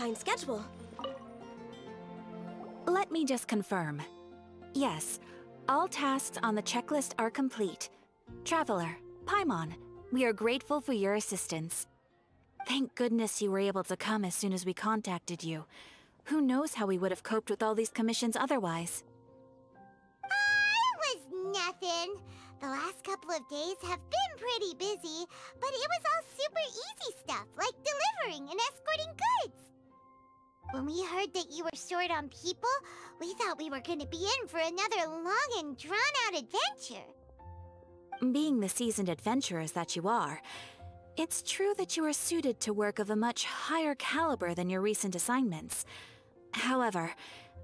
behind schedule. Let me just confirm. Yes, all tasks on the checklist are complete. Traveler, Paimon, we are grateful for your assistance. Thank goodness you were able to come as soon as we contacted you. Who knows how we would have coped with all these commissions otherwise? It was nothing. The last couple of days have been pretty busy, but it was all super easy stuff, like delivering and escorting goods. When we heard that you were short on people, we thought we were going to be in for another long and drawn-out adventure. Being the seasoned adventurers that you are, it's true that you are suited to work of a much higher caliber than your recent assignments. However,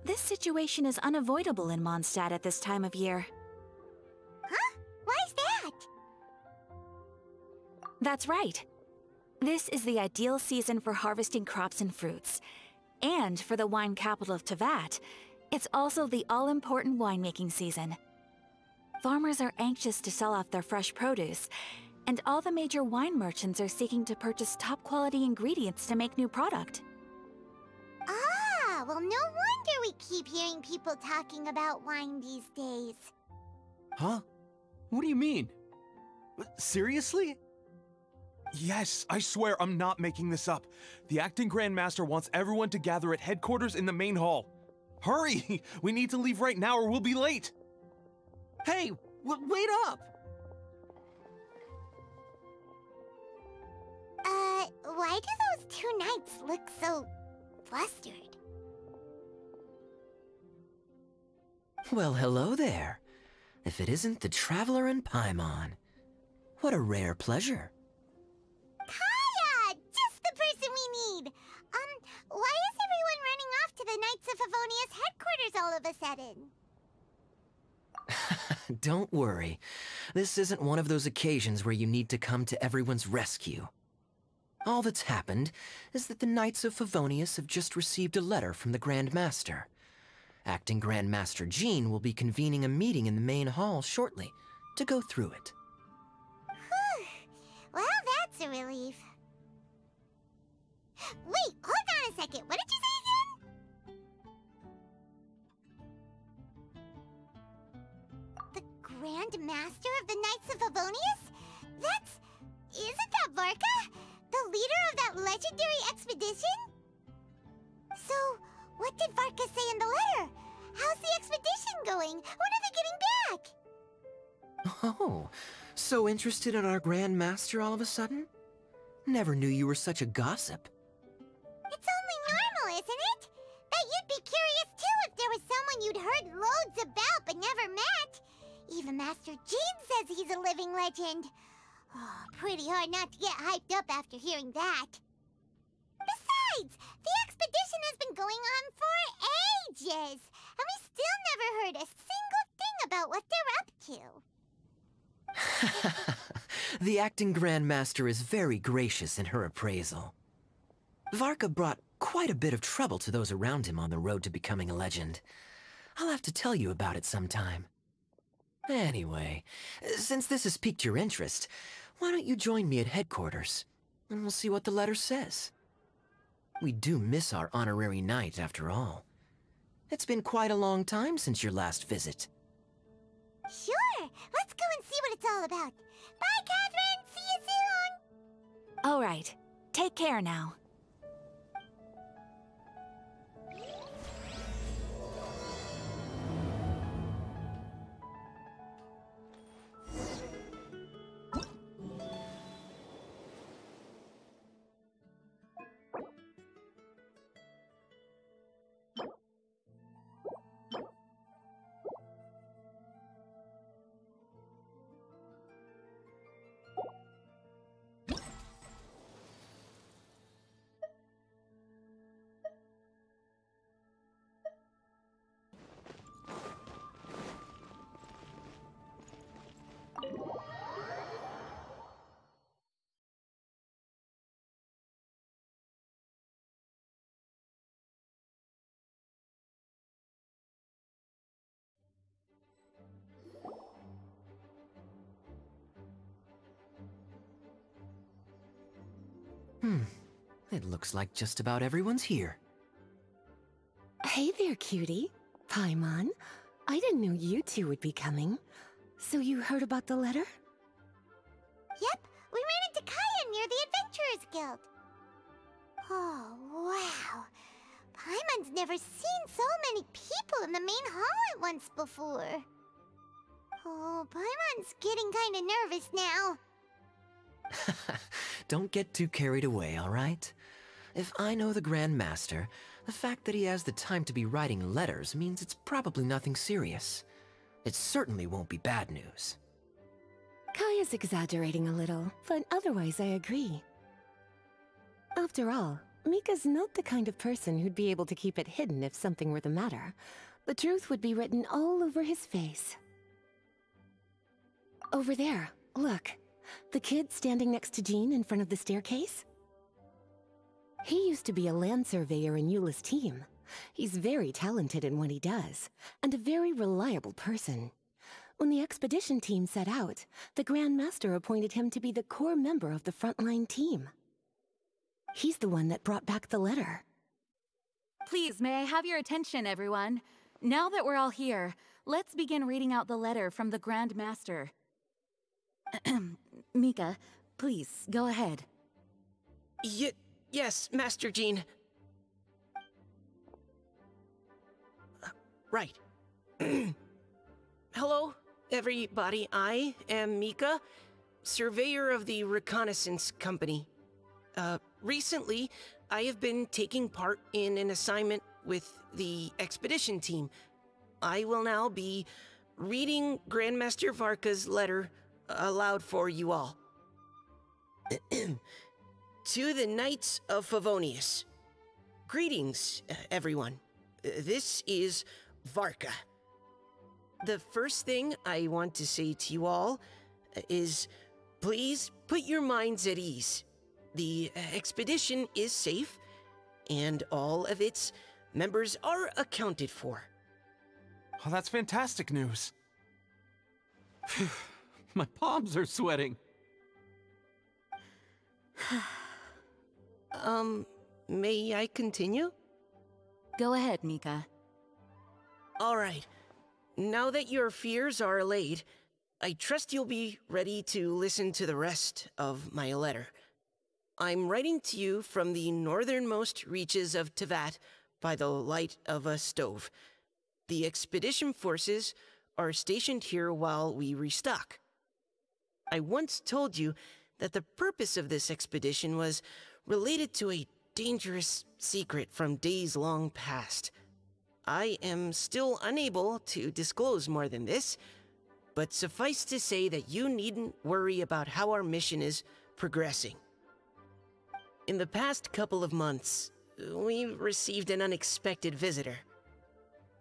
this situation is unavoidable in Mondstadt at this time of year. Huh? Why's that? That's right. This is the ideal season for harvesting crops and fruits. And for the wine capital of Teyvat, it's also the all-important winemaking season. Farmers are anxious to sell off their fresh produce, and all the major wine merchants are seeking to purchase top-quality ingredients to make new product. Ah, well, no wonder we keep hearing people talking about wine these days. Huh? What do you mean? Seriously? Yes, I swear I'm not making this up. The acting Grand Master wants everyone to gather at headquarters in the main hall. Hurry! We need to leave right now or we'll be late! Hey, wait up! Why do those two knights look so flustered? Well, hello there. If it isn't the Traveler and Paimon. What a rare pleasure. Kaya! Just the person we need! Why is everyone running off to the Knights of Favonius headquarters all of a sudden? Don't worry. This isn't one of those occasions where you need to come to everyone's rescue. All that's happened is that the Knights of Favonius have just received a letter from the Grand Master. Acting Grand Master Jean will be convening a meeting in the main hall shortly to go through it. Whew. Well, that's a relief. Wait, hold on a second. What did you say again? The Grand Master of the Knights of Favonius? Isn't that Varka? The leader of that legendary expedition? So, what did Varka say in the letter? How's the expedition going? When are they getting back? Oh, so interested in our Grand Master all of a sudden? Never knew you were such a gossip. It's only normal, isn't it? That you'd be curious too if there was someone you'd heard loads about but never met. Even Master Jean says he's a living legend. Oh, pretty hard not to get hyped up after hearing that. Besides, the expedition has been going on for ages, and we still never heard a single thing about what they're up to. The acting Grand Master is very gracious in her appraisal. Varka brought quite a bit of trouble to those around him on the road to becoming a legend. I'll have to tell you about it sometime. Anyway, since this has piqued your interest, why don't you join me at headquarters, and we'll see what the letter says. We do miss our honorary knight, after all. It's been quite a long time since your last visit. Sure, let's go and see what it's all about. Bye, Catherine! See you soon! All right. Take care now. It looks like just about everyone's here. Hey there, cutie. Paimon. I didn't know you two would be coming. So you heard about the letter? Yep, we ran into Kaya near the Adventurers Guild. Oh, wow. Paimon's never seen so many people in the main hall at once before. Oh, Paimon's getting kinda nervous now. Don't get too carried away, alright? If I know the Grand Master, the fact that he has the time to be writing letters means it's probably nothing serious. It certainly won't be bad news. Kaya's exaggerating a little, but otherwise I agree. After all, Mika's not the kind of person who'd be able to keep it hidden if something were the matter. The truth would be written all over his face. Over there, look. The kid standing next to Jean in front of the staircase? He used to be a land surveyor in Eula's team. He's very talented in what he does, and a very reliable person. When the expedition team set out, the Grand Master appointed him to be the core member of the frontline team. He's the one that brought back the letter. Please, may I have your attention, everyone? Now that we're all here, let's begin reading out the letter from the Grand Master. Mika, please, go ahead. Yes, Master Jean. Right. Hello, everybody. I am Mika, surveyor of the Reconnaissance Company. Recently, I have been taking part in an assignment with the expedition team. I will now be reading Grandmaster Varka's letter aloud for you all. To the Knights of Favonius. Greetings, everyone. This is Varka. The first thing I want to say to you all is, please put your minds at ease. The expedition is safe, and all of its members are accounted for. Oh, that's fantastic news. My palms are sweating. May I continue? Go ahead, Mika. All right. Now that your fears are allayed, I trust you'll be ready to listen to the rest of my letter. I'm writing to you from the northernmost reaches of Teyvat by the light of a stove. The expedition forces are stationed here while we restock. I once told you that the purpose of this expedition was related to a dangerous secret from days long past. I am still unable to disclose more than this, but suffice to say that you needn't worry about how our mission is progressing. In the past couple of months, we received an unexpected visitor.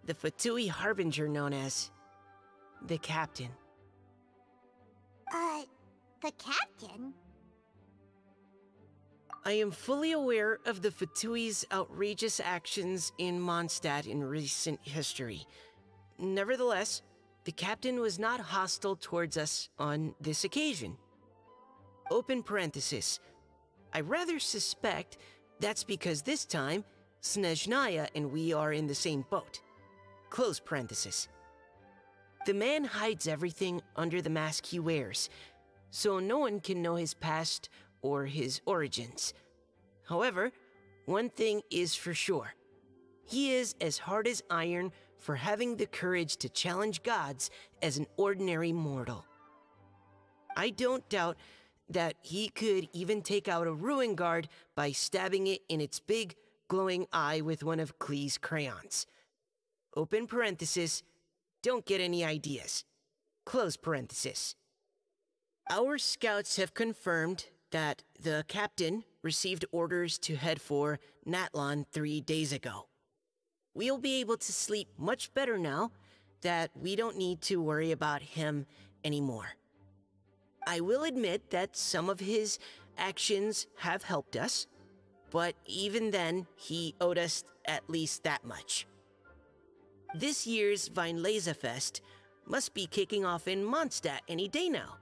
The Fatui Harbinger known as the Captain. The Captain? I am fully aware of the Fatui's outrageous actions in Mondstadt in recent history. Nevertheless, the Captain was not hostile towards us on this occasion. Open parenthesis. I rather suspect that's because this time, Snezhnaya and we are in the same boat. Close parenthesis. The man hides everything under the mask he wears, so no one can know his past or his origins. However, one thing is for sure. He is as hard as iron for having the courage to challenge gods as an ordinary mortal. I don't doubt that he could even take out a ruin guard by stabbing it in its big, glowing eye with one of Klee's crayons. Open parenthesis, don't get any ideas. Close parenthesis. Our scouts have confirmed that the Captain received orders to head for Natlan 3 days ago. We'll be able to sleep much better now that we don't need to worry about him anymore. I will admit that some of his actions have helped us, but even then, he owed us at least that much. This year's Weinlesefest must be kicking off in Mondstadt any day now.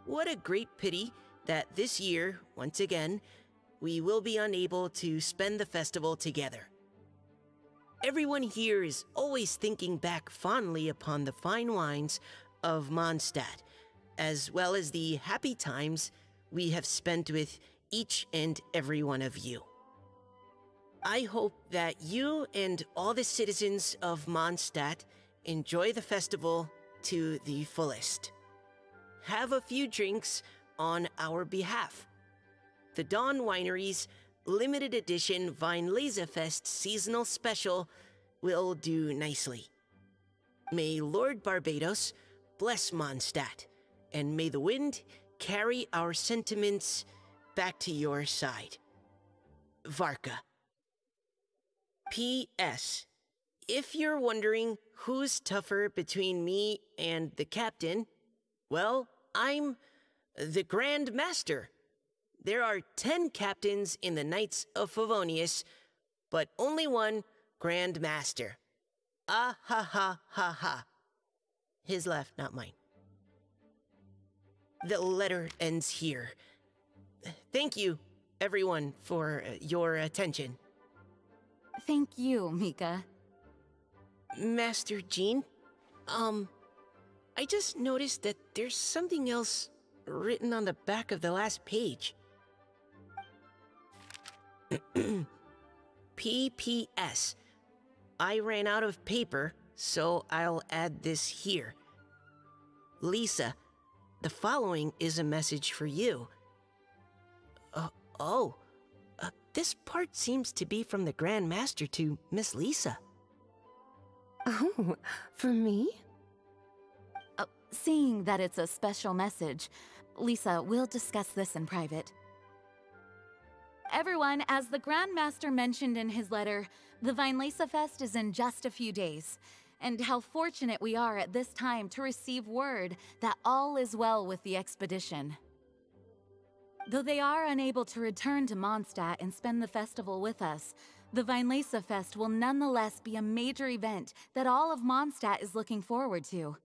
What a great pity that this year, once again, we will be unable to spend the festival together. Everyone here is always thinking back fondly upon the fine wines of Mondstadt, as well as the happy times we have spent with each and every one of you. I hope that you and all the citizens of Mondstadt enjoy the festival to the fullest. Have a few drinks on our behalf. The Dawn Winery's limited edition Weinlesefest seasonal special will do nicely. May Lord Barbados bless Mondstadt, and may the wind carry our sentiments back to your side. Varka. P.S. If you're wondering who's tougher between me and the captain, well, I'm the Grand Master. There are 10 captains in the Knights of Favonius, but only one Grand Master. Ah ha ha ha ha. His laugh, not mine. The letter ends here. Thank you, everyone, for your attention. Thank you, Mika. Master Jean, I just noticed that there's something else written on the back of the last page. P.P.S. I ran out of paper, so I'll add this here. Lisa, the following is a message for you. This part seems to be from the Grand Master to Miss Lisa. Oh, for me? Seeing that it's a special message, Lisa, we'll discuss this in private. Everyone, as the Grand Master mentioned in his letter, the Weinlesefest is in just a few days. And how fortunate we are at this time to receive word that all is well with the expedition. Though they are unable to return to Mondstadt and spend the festival with us, the Weinlesefest will nonetheless be a major event that all of Mondstadt is looking forward to.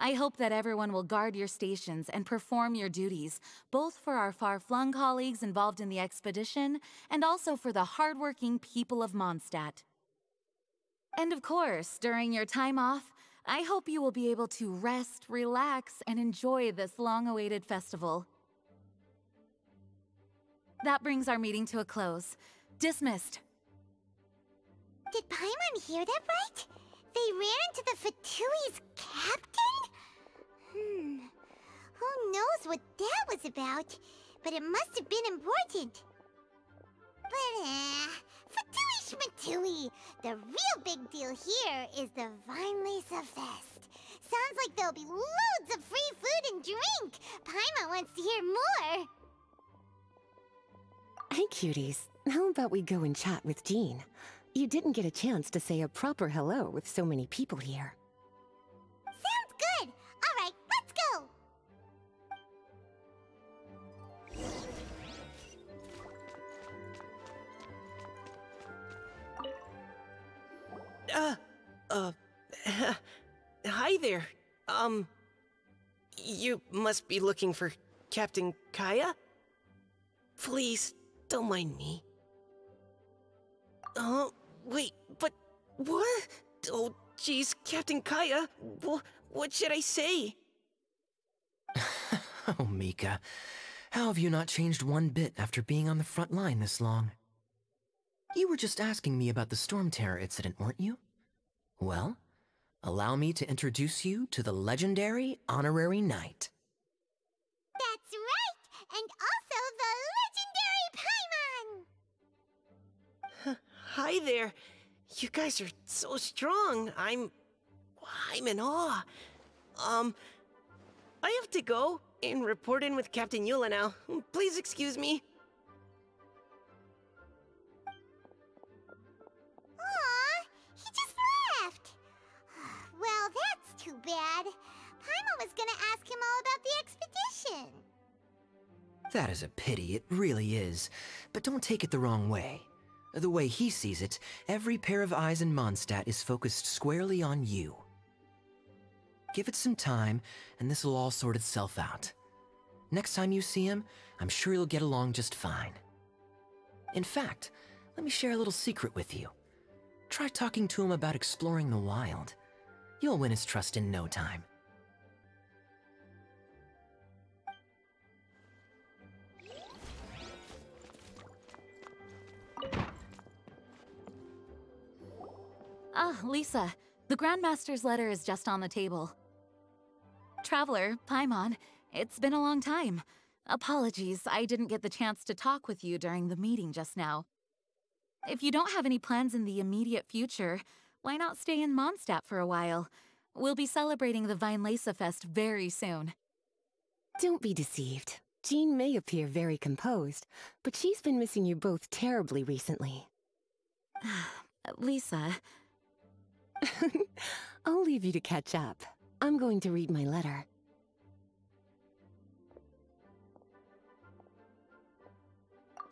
I hope that everyone will guard your stations and perform your duties, both for our far-flung colleagues involved in the expedition, and also for the hardworking people of Mondstadt. And of course, during your time off, I hope you will be able to rest, relax, and enjoy this long-awaited festival. That brings our meeting to a close. Dismissed. Did Paimon hear that right? They ran into the Fatui's captain? Who knows what that was about? But it must have been important. But, Fatui Schmatui! The real big deal here is the Weinlesefest. Sounds like there'll be loads of free food and drink. Paimon wants to hear more. Hey, cuties. How about we go and chat with Jean? You didn't get a chance to say a proper hello with so many people here. Sounds good! Alright, let's go! Hi there. You must be looking for Captain Kaya? Please, don't mind me. Wait, but what? Oh, jeez, Captain Kaya, what should I say? Oh, Mika, how have you not changed one bit after being on the front line this long? You were just asking me about the Storm Terror incident, weren't you? Well, allow me to introduce you to the legendary Honorary Knight. That's right! And also the legendary Paimon! Hi there. You guys are so strong. I'm in awe. I have to go and report in with Captain Eula now. Please excuse me. Aw, he just left. Well, that's too bad. Paimon was gonna ask him all about the expedition. That is a pity, it really is. But don't take it the wrong way. The way he sees it, every pair of eyes in Mondstadt is focused squarely on you. Give it some time, and this will all sort itself out. Next time you see him, I'm sure you'll get along just fine. In fact, let me share a little secret with you. Try talking to him about exploring the wild. You'll win his trust in no time. Ah, Lisa, the Grandmaster's letter is just on the table. Traveler, Paimon, it's been a long time. Apologies, I didn't get the chance to talk with you during the meeting just now. If you don't have any plans in the immediate future, why not stay in Mondstadt for a while? We'll be celebrating the YEAAAAAHHH Fest very soon. Don't be deceived. Jean may appear very composed, but she's been missing you both terribly recently. Lisa... I'll leave you to catch up. I'm going to read my letter.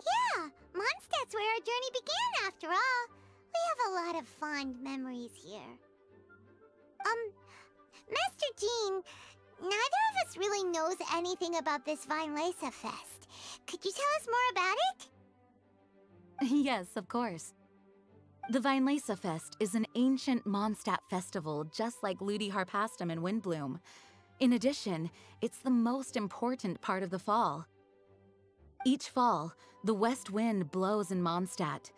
Yeah, Mondstadt's where our journey began after all. We have a lot of fond memories here. Master Jean, neither of us really knows anything about this YEAAAAAHHH Fest. Could you tell us more about it? Yes, of course. The YEAAAAAAHHH Fest is an ancient Mondstadt festival just like Ludi Harpastum and Windbloom. In addition, it's the most important part of the fall. Each fall, the west wind blows in Mondstadt.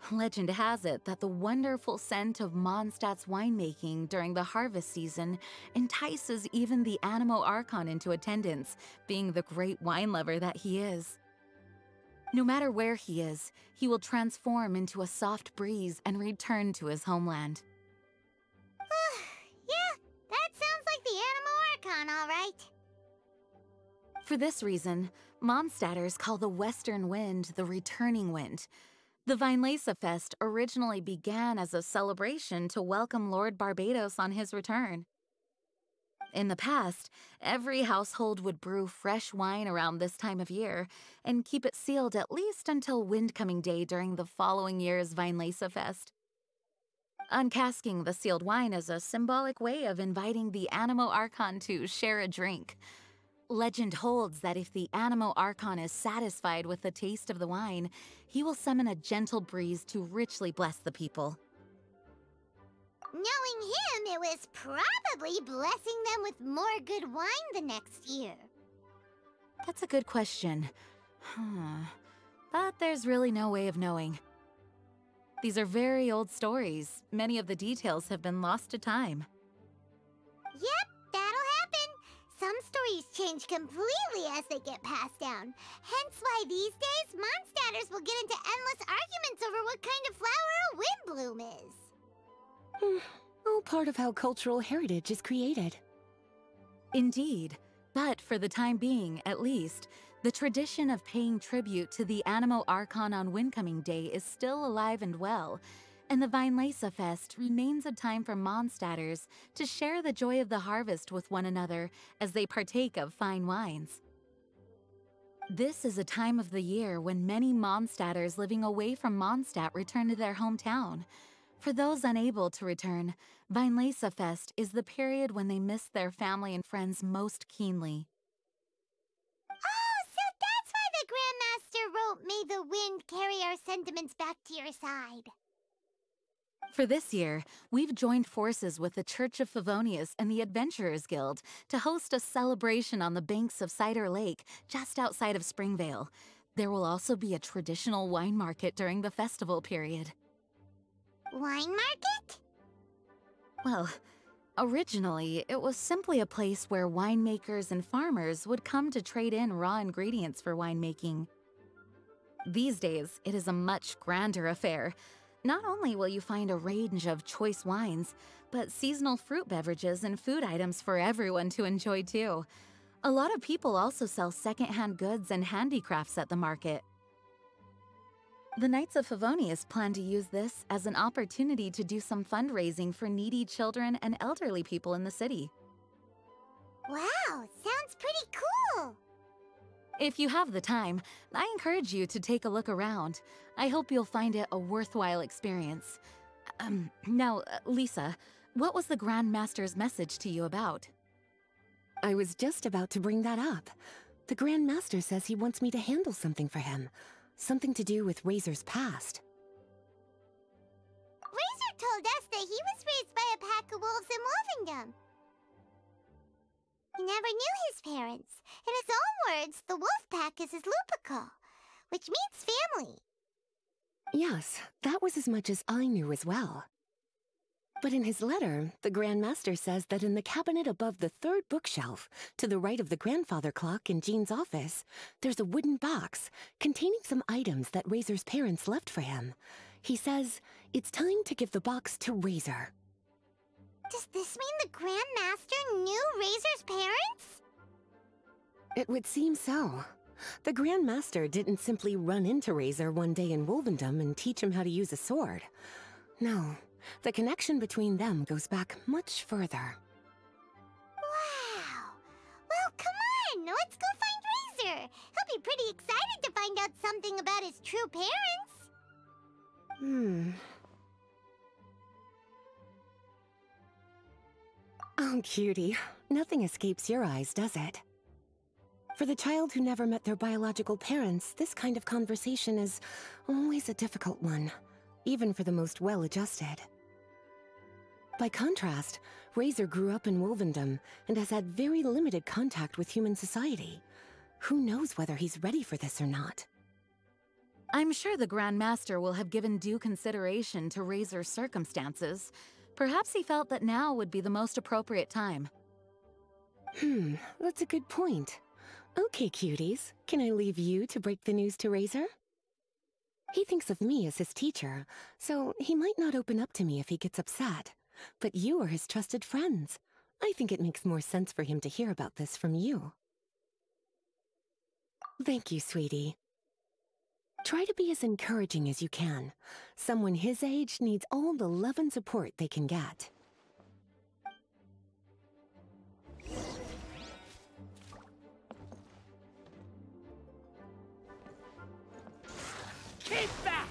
Legend has it that the wonderful scent of Mondstadt's winemaking during the harvest season entices even the Animo Archon into attendance, being the great wine lover that he is. No matter where he is, he will transform into a soft breeze and return to his homeland. Yeah, that sounds like the Animo Archon, all right. For this reason, Mondstadters call the western wind the returning wind. The YEAAAAAAHHH Fest originally began as a celebration to welcome Lord Barbados on his return. In the past, every household would brew fresh wine around this time of year and keep it sealed at least until Windcoming Day during the following year's YEAAAAAAHHH Fest. Uncasking the sealed wine is a symbolic way of inviting the Animo Archon to share a drink. Legend holds that if the Animo Archon is satisfied with the taste of the wine, he will summon a gentle breeze to richly bless the people. Knowing him, it was probably blessing them with more good wine the next year. That's a good question. But there's really no way of knowing. These are very old stories. Many of the details have been lost to time. Yep, that'll happen. Some stories change completely as they get passed down. Hence why these days, Mondstadters will get into endless arguments over what kind of flower a windbloom is. All part of how cultural heritage is created. Indeed, but for the time being, at least, the tradition of paying tribute to the Animo Archon on Windcoming Day is still alive and well, and the YEAAAAAAHHH Fest remains a time for Mondstadters to share the joy of the harvest with one another as they partake of fine wines. This is a time of the year when many Mondstadters living away from Mondstadt return to their hometown. For those unable to return, YEAAAAAAHHH Fest is the period when they miss their family and friends most keenly. Oh, so that's why the Grandmaster wrote, "May the wind carry our sentiments back to your side." For this year, we've joined forces with the Church of Favonius and the Adventurers Guild to host a celebration on the banks of Cider Lake, just outside of Springvale. There will also be a traditional wine market during the festival period. Wine market? Well, originally, it was simply a place where winemakers and farmers would come to trade in raw ingredients for winemaking. These days, it is a much grander affair. Not only will you find a range of choice wines, but seasonal fruit beverages and food items for everyone to enjoy too. A lot of people also sell secondhand goods and handicrafts at the market. The Knights of Favonius plan to use this as an opportunity to do some fundraising for needy children and elderly people in the city. Wow, sounds pretty cool. If you have the time, I encourage you to take a look around. I hope you'll find it a worthwhile experience. Now, Lisa, what was the Grand Master's message to you about? I was just about to bring that up. The Grand Master says he wants me to handle something for him. Something to do with Razor's past. Razor told us that he was raised by a pack of wolves in Wolvendom. He never knew his parents. In his own words, the wolf pack is his lupical, which means family. Yes, that was as much as I knew as well. But in his letter, the Grand Master says that in the cabinet above the third bookshelf, to the right of the grandfather clock in Jean's office, there's a wooden box containing some items that Razor's parents left for him. He says it's time to give the box to Razor. Does this mean the Grand Master knew Razor's parents? It would seem so. The Grand Master didn't simply run into Razor one day in Wolvendom and teach him how to use a sword. No, the connection between them goes back much further. Wow! Well, come on! Let's go find Razor! He'll be pretty excited to find out something about his true parents! Oh, cutie. Nothing escapes your eyes, does it? For the child who never met their biological parents, this kind of conversation is always a difficult one, even for the most well-adjusted. By contrast, Razor grew up in Wolvendom and has had very limited contact with human society. Who knows whether he's ready for this or not? I'm sure the Grand Master will have given due consideration to Razor's circumstances. Perhaps he felt that now would be the most appropriate time. That's a good point. Okay, cuties, can I leave you to break the news to Razor? He thinks of me as his teacher, so he might not open up to me if he gets upset. But you are his trusted friends. I think it makes more sense for him to hear about this from you. Thank you, sweetie. Try to be as encouraging as you can. Someone his age needs all the love and support they can get. Keep back!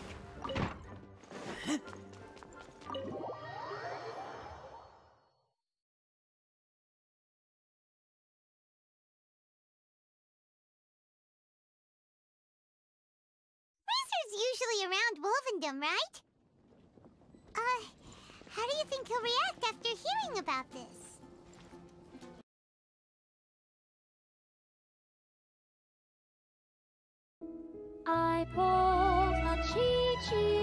Usually around Wolvendom, right? How do you think he'll react after hearing about this? I pulled a Chi-Chi